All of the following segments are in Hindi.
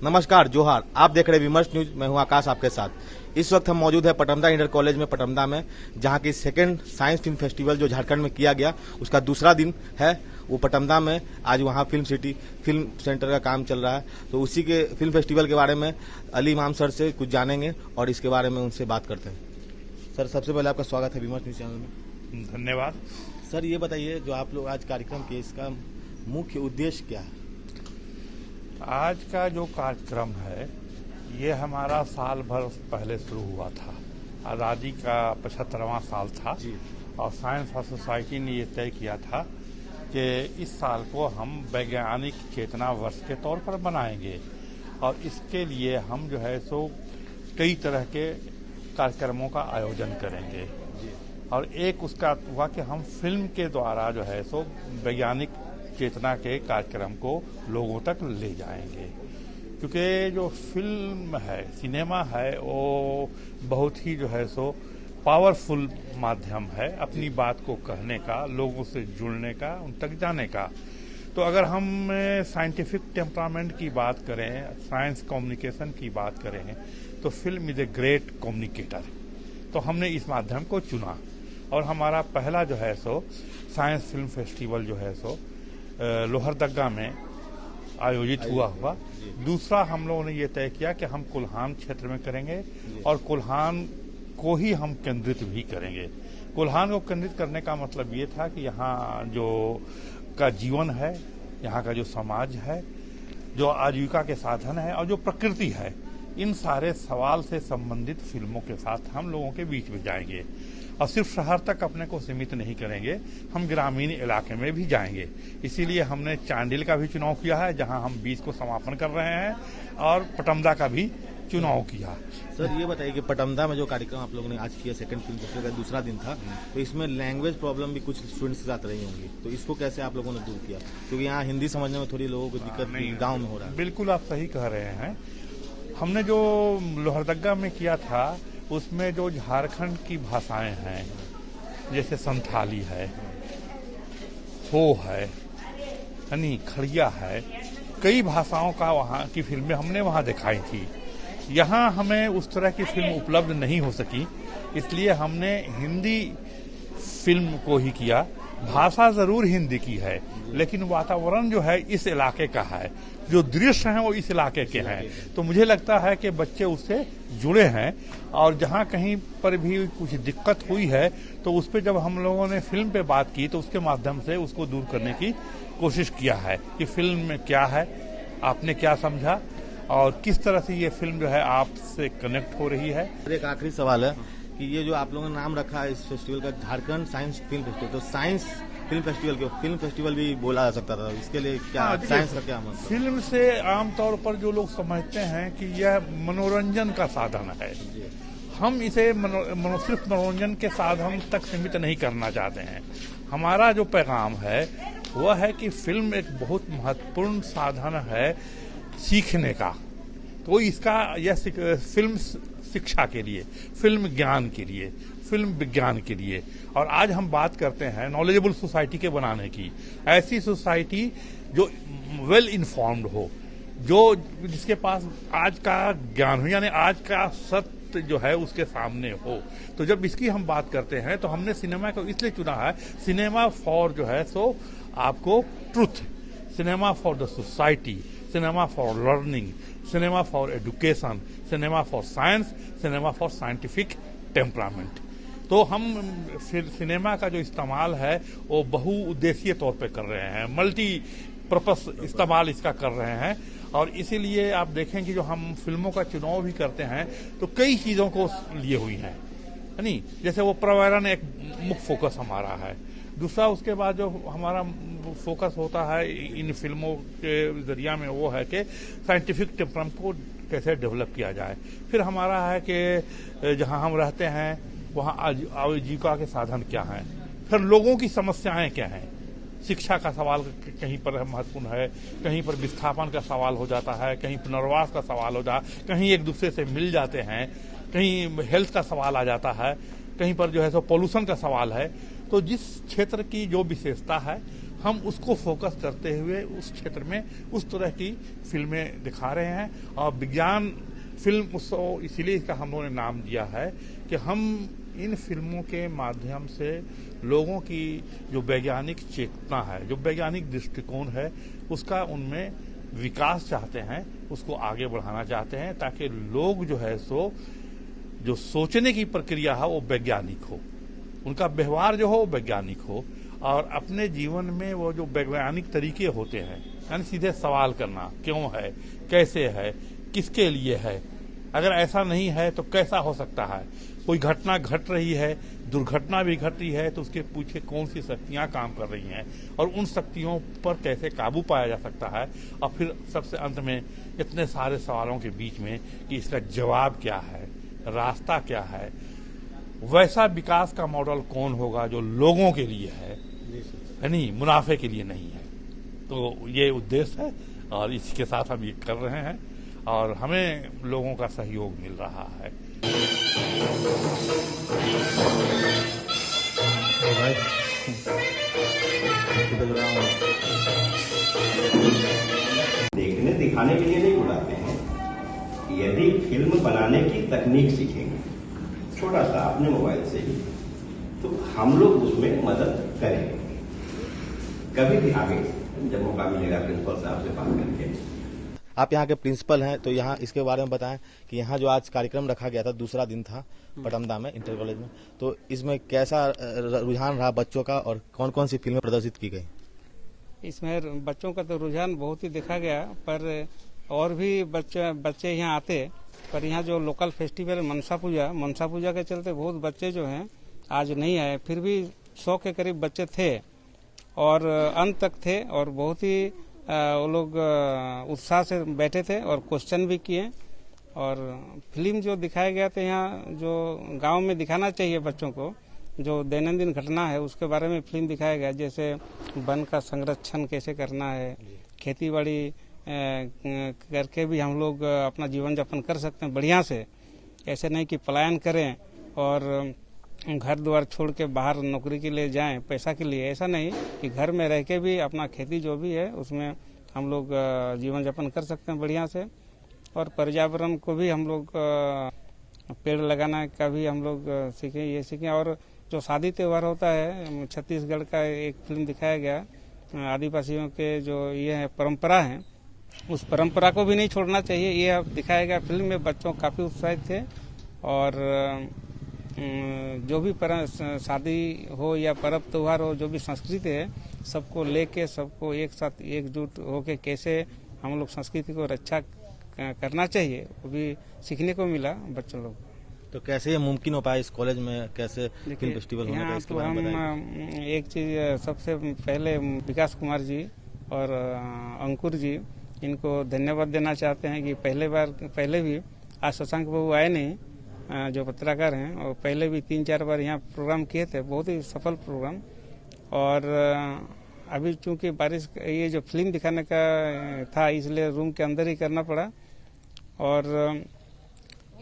नमस्कार, जोहार। आप देख रहे हैं विमर्श न्यूज। मैं हूं आकाश आपके साथ। इस वक्त हम मौजूद है पटमदा इंटर कॉलेज में पटमदा में, जहां की सेकंड साइंस फिल्म फेस्टिवल जो झारखंड में किया गया उसका दूसरा दिन है। वो पटमदा में आज वहां फिल्म सिटी फिल्म सेंटर का काम चल रहा है। तो उसी के फिल्म फेस्टिवल के बारे में अली इमाम सर से कुछ जानेंगे और इसके बारे में उनसे बात करते हैं। सर, सबसे पहले आपका स्वागत है विमर्श न्यूज चैनल में। धन्यवाद। सर, ये बताइए, जो आप लोग आज कार्यक्रम किए, इसका मुख्य उद्देश्य क्या है? आज का जो कार्यक्रम है ये हमारा साल भर पहले शुरू हुआ था। आज़ादी का 75वां साल था और साइंस फॉर सोसाइटी ने ये तय किया था कि इस साल को हम वैज्ञानिक चेतना वर्ष के तौर पर मनाएंगे और इसके लिए हम जो है सो कई तरह के कार्यक्रमों का आयोजन करेंगे। और एक उसका हुआ कि हम फिल्म के द्वारा जो है सो वैज्ञानिक चेतना के कार्यक्रम को लोगों तक ले जाएंगे, क्योंकि जो फिल्म है, सिनेमा है, वो बहुत ही जो है सो पावरफुल माध्यम है अपनी बात को कहने का, लोगों से जुड़ने का, उन तक जाने का। तो अगर हम साइंटिफिक टेम्परामेंट की बात करें, साइंस कम्युनिकेशन की बात करें, तो film is a great communicator. तो हमने इस माध्यम को चुना और हमारा पहला जो है सो साइंस फिल्म फेस्टिवल जो है सो लोहरदगा में आयोजित हुआ। दूसरा हम लोगों ने ये तय किया कि हम कोल्हान क्षेत्र में करेंगे और कोल्हान को ही हम केंद्रित भी करेंगे। कोल्हान को केंद्रित करने का मतलब ये था कि यहाँ जो का जीवन है, यहाँ का जो समाज है, जो आजीविका के साधन है और जो प्रकृति है, इन सारे सवाल से संबंधित फिल्मों के साथ हम लोगों के बीच में जाएंगे। और सिर्फ शहर तक अपने को सीमित नहीं करेंगे, हम ग्रामीण इलाके में भी जाएंगे। इसीलिए हमने चांडिल का भी चुनाव किया है, जहां हम 20 को समापन कर रहे हैं, और पटमदा का भी चुनाव किया। सर, ये बताइए कि पटमदा में जो कार्यक्रम आप लोगों ने आज किया, सेकंड फिल्म फेस्टिवल का दूसरा दिन था, तो इसमें लैंग्वेज प्रॉब्लम भी कुछ स्टूडेंट्स के साथ रही होंगी, तो इसको कैसे आप लोगों ने दूर किया? क्योंकि यहाँ हिंदी समझने में थोड़ी लोगों को दिक्कत गाँव में हो रहा है। बिल्कुल आप सही कह रहे हैं। हमने जो लोहरदगा में किया था उसमें जो झारखंड की भाषाएं हैं, जैसे संथाली है, हो है, खड़िया है, कई भाषाओं का वहाँ की फिल्में हमने वहाँ दिखाई थी। यहाँ हमें उस तरह की फिल्म उपलब्ध नहीं हो सकी, इसलिए हमने हिंदी फिल्म को ही किया। भाषा जरूर हिंदी की है, लेकिन वातावरण जो है इस इलाके का है, जो दृश्य हैं वो इस इलाके के हैं। तो मुझे लगता है कि बच्चे उससे जुड़े हैं और जहाँ कहीं पर भी कुछ दिक्कत हुई है तो उस पर जब हम लोगों ने फिल्म पे बात की तो उसके माध्यम से उसको दूर करने की कोशिश किया है कि फिल्म में क्या है, आपने क्या समझा और किस तरह से ये फिल्म जो है आपसे कनेक्ट हो रही है। एक आखिरी सवाल है कि ये जो आप लोगों ने नाम रखा है इस फेस्टिवल का, झारखंड साइंस फिल्म फेस्टिवल, तो साइंस फिल्म फेस्टिवल के फिल्म फेस्टिवल भी बोला जा सकता था, इसके लिए क्या साइंस का क्या मतलब? फिल्म से आमतौर पर जो लोग समझते हैं कि यह मनोरंजन का साधन है, हम इसे सिर्फ मनोरंजन के साधन तक सीमित नहीं करना चाहते हैं। हमारा जो पैगाम है वह है कि फिल्म एक बहुत महत्वपूर्ण साधन है सीखने का। तो इसका यह फिल्म शिक्षा के लिए, फिल्म ज्ञान के लिए, फिल्म विज्ञान के लिए, और आज हम बात करते हैं नॉलेजेबल सोसाइटी के बनाने की। ऐसी सोसाइटी जो वेल इन्फॉर्म्ड हो, जो जिसके पास आज का ज्ञान हो, यानी आज का सत्य जो है उसके सामने हो। तो जब इसकी हम बात करते हैं तो हमने सिनेमा को इसलिए चुना है, सिनेमा फॉर जो है सो आपको truth, cinema for the society, cinema for learning, cinema for education, cinema for science, cinema for scientific temperament. तो हम फिर सिनेमा का जो इस्तेमाल है वो बहुउद्देशीय तौर पे कर रहे हैं, मल्टी पर्पस इस्तेमाल इसका कर रहे हैं। और इसीलिए आप देखें कि जो हम फिल्मों का चुनाव भी करते हैं तो कई चीजों को लिए हुई हैं, नहीं, जैसे वो पर्यावरण एक मुख्य फोकस हमारा है। दूसरा उसके बाद जो हमारा फोकस होता है इन फिल्मों के जरिया में वो है कि साइंटिफिक टेम्परामेंट को कैसे डेवलप किया जाए। फिर हमारा है कि जहां हम रहते हैं वहां आजीविका के साधन क्या हैं, फिर लोगों की समस्याएं क्या हैं। शिक्षा का सवाल कहीं पर महत्वपूर्ण है, कहीं पर विस्थापन का सवाल हो जाता है, कहीं पुनर्वास का सवाल हो जाता है, कहीं एक दूसरे से मिल जाते हैं, कहीं हेल्थ का सवाल आ जाता है, कहीं पर जो है सो पोल्यूशन का सवाल है। तो जिस क्षेत्र की जो विशेषता है हम उसको फोकस करते हुए उस क्षेत्र में उस तरह की फिल्में दिखा रहे हैं। और विज्ञान फिल्म उत्सव इसीलिए इसका हम लोगों ने नाम दिया है कि हम इन फिल्मों के माध्यम से लोगों की जो वैज्ञानिक चेतना है, जो वैज्ञानिक दृष्टिकोण है, उसका उनमें विकास चाहते हैं, उसको आगे बढ़ाना चाहते हैं, ताकि लोग जो है सो जो सोचने की प्रक्रिया है वो वैज्ञानिक हो, उनका व्यवहार जो हो वो वैज्ञानिक हो, और अपने जीवन में वो जो वैज्ञानिक तरीके होते हैं, यानी सीधे सवाल करना, क्यों है, कैसे है, किसके लिए है, अगर ऐसा नहीं है तो कैसा हो सकता है, कोई घटना घट रही है, दुर्घटना भी घट रही है, तो उसके पीछे कौन सी शक्तियां काम कर रही हैं और उन शक्तियों पर कैसे काबू पाया जा सकता है, और फिर सबसे अंत में इतने सारे सवालों के बीच में कि इसका जवाब क्या है, रास्ता क्या है, वैसा विकास का मॉडल कौन होगा जो लोगों के लिए है नहीं, मुनाफे के लिए नहीं है। तो ये उद्देश्य है और इसके साथ हम ये कर रहे हैं और हमें लोगों का सहयोग मिल रहा है। देखने दिखाने के लिए नहीं बुलाते हैं। यदि फिल्म बनाने की तकनीक सीखेंगे छोटा सा अपने मोबाइल से ही, तो हम लोग उसमें मदद करेंगे। कभी भी आगे जब मौका मिलेगा प्रिंसिपल साहब से बात करके। आप यहाँ के प्रिंसिपल हैं, तो यहाँ इसके बारे में बताएं कि यहाँ जो आज कार्यक्रम रखा गया था, दूसरा दिन था पटमदा में इंटर कॉलेज में, तो इसमें कैसा रुझान रहा बच्चों का और कौन कौन सी फिल्में प्रदर्शित की गई? इसमें बच्चों का तो रुझान बहुत ही देखा गया, पर और भी बच्चे यहाँ आते, पर यहाँ जो लोकल फेस्टिवल मनसा पूजा के चलते बहुत बच्चे जो हैं आज नहीं आए। फिर भी 100 के करीब बच्चे थे और अंत तक थे और बहुत ही वो लोग उत्साह से बैठे थे और क्वेश्चन भी किए। और फिल्म जो दिखाया गया था यहाँ, जो गांव में दिखाना चाहिए बच्चों को, जो दैनंदिन घटना है उसके बारे में फिल्म दिखाया गया, जैसे वन का संरक्षण कैसे करना है, खेती बाड़ी करके भी हम लोग अपना जीवन यापन कर सकते हैं बढ़िया से। ऐसे नहीं कि पलायन करें और घर द्वार छोड़ के बाहर नौकरी के लिए जाएं पैसा के लिए, ऐसा नहीं कि घर में रह के भी अपना खेती जो भी है उसमें हम लोग जीवन यापन कर सकते हैं बढ़िया से। और पर्यावरण को भी हम लोग पेड़ लगाना का भी हम लोग सीखें। और जो शादी त्योहार होता है, छत्तीसगढ़ का एक फिल्म दिखाया गया, आदिवासियों के जो ये है परंपरा है, उस परंपरा को भी नहीं छोड़ना चाहिए, ये दिखाया गया फिल्म में। बच्चों काफी उत्साहित थे और जो भी शादी हो या पर्व त्योहार हो, जो भी संस्कृति है, सबको लेके सबको एक साथ एकजुट होके कैसे हम लोग संस्कृति को रक्षा करना चाहिए, वो भी सीखने को मिला बच्चों लोग। तो कैसे ये मुमकिन हो पाया इस कॉलेज में, कैसे फिल्म फेस्टिवल होने का, इसके बारे में बताइए। हम एक चीज सबसे पहले विकास कुमार जी और अंकुर जी, इनको धन्यवाद देना चाहते हैं कि पहले भी आज शशांक बाबू आए नहीं, जो पत्रकार हैं, और पहले भी 3-4 बार यहाँ प्रोग्राम किए थे, बहुत ही सफल प्रोग्राम। और अभी चूंकि बारिश, ये जो फिल्म दिखाने का था, इसलिए रूम के अंदर ही करना पड़ा और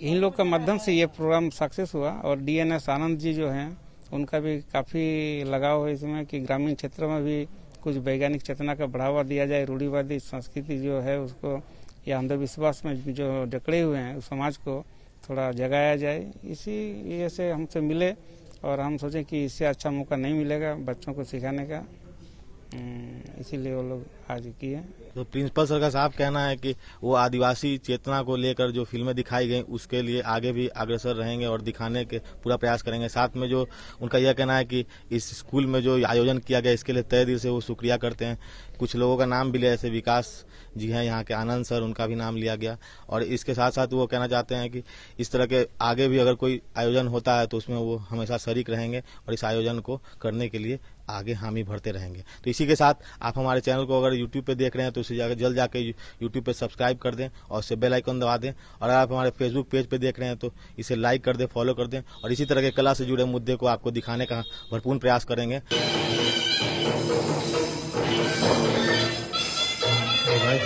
इन लोग का माध्यम से ये प्रोग्राम सक्सेस हुआ। और DNS आनंद जी जो हैं, उनका भी काफी लगाव है इसमें कि ग्रामीण क्षेत्रों में भी कुछ वैज्ञानिक चेतना का बढ़ावा दिया जाए, रूढ़िवादी संस्कृति जो है उसको या अंधविश्वास में जो जकड़े हुए हैं उस समाज को थोड़ा जगाया जाए। इसी ये से हमसे मिले और हम सोचे कि इससे अच्छा मौका नहीं मिलेगा बच्चों को सिखाने का, इसीलिए वो लोग आज किए। तो प्रिंसिपल सर का साफ कहना है कि वो आदिवासी चेतना को लेकर जो फिल्में दिखाई गई उसके लिए आगे भी अग्रसर रहेंगे और दिखाने के पूरा प्रयास करेंगे। साथ में जो उनका यह कहना है कि इस स्कूल में जो आयोजन किया गया इसके लिए तहे दिल से वो शुक्रिया करते हैं। कुछ लोगों का नाम भी लिया, जैसे विकास जी हैं यहाँ के, आनंद सर, उनका भी नाम लिया गया। और इसके साथ साथ वो कहना चाहते हैं कि इस तरह के आगे भी अगर कोई आयोजन होता है तो उसमें वो हमेशा शरीक रहेंगे और इस आयोजन को करने के लिए आगे हामी भरते रहेंगे। तो इसी के साथ आप हमारे चैनल को अगर यूट्यूब पे देख रहे हैं तो उसे जल्द जाके यूट्यूब पे सब्सक्राइब कर दें और उससे बेल आइकन दबा दें। और अगर आप हमारे फेसबुक पेज पे देख रहे हैं तो इसे लाइक कर दें, फॉलो कर दें और इसी तरह के कला से जुड़े मुद्दे को आपको दिखाने का भरपूर प्रयास करेंगे। भाई